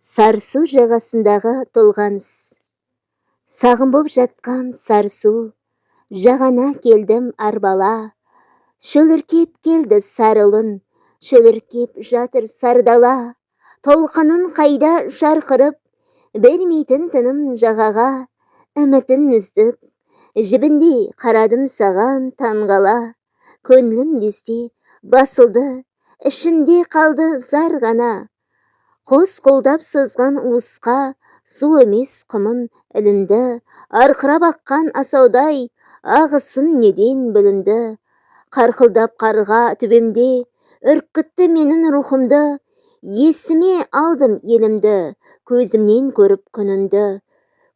Сарсу жағасындағы толғаныс. Сағым боп жатқан сарсу, жағана келдім арбала. Шөліркеп келді сарылын, шөліркеп жатыр сардала. Толқынын қайда жарқырып, бермейтін тыным жағаға. Үмітін үздік, жібіндей қарадым саған таңғала. Көңілім лезде басылды, ішімде қалды зар ғана. Қос қолдап сызған уысқа, су емес құмын ілінді, арқырап аққан асаудай, ағысын неден бүлінді. Қарқылдап қарға төбемде, үркітті менің рухымды, есіме алдым елімді, көзімнен көріп күнінді.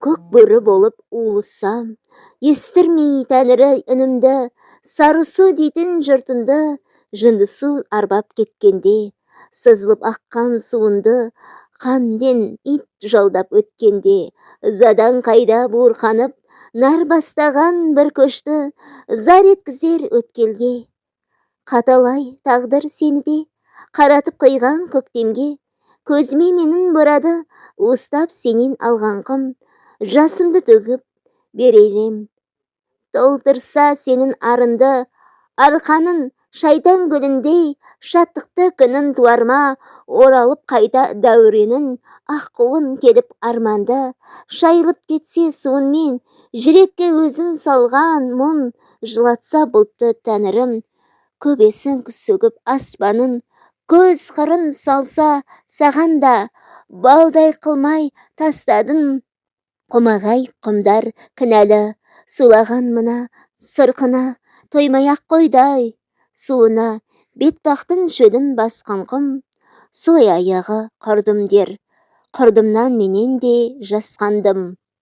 Көк бөрі болып улысам, естірмей тәңірі үнімді, сарысу дейтін жұртынды, жындысу арбап кеткенде. Сызылып аққан суынды, қанден ит жалдап өткенде. Задан қайда буырқанып, нар бастаған бір көшті, зар еткізер өткелге. Қаталай тағдыр сені де, қаратып қойған көктемге. Көзіме менің бұрады, уыстап сенен алған қым. Жасымды төгіп беререм, толтырса сенің арынды. Арқаның шайтан гүліндей, шаттықты күнін туарма, оралып қайта дәуренін, аққуын келіп арманды. Шайылып кетсе суынмен, жүрекке өзін салған мұң, жылатса бұлтты тәңірім, көбесін сөгіп аспанын, көз қырын салса саған да, балдай қылмай тастадым. Құмағай құмдар кінәлі, сулаған мына сырқына, тоймай-ақ қойдай суына. Бетпақтың шөлін басқан құм, сой аяғы құрдым дер, құрдымнан менен де жасқандым.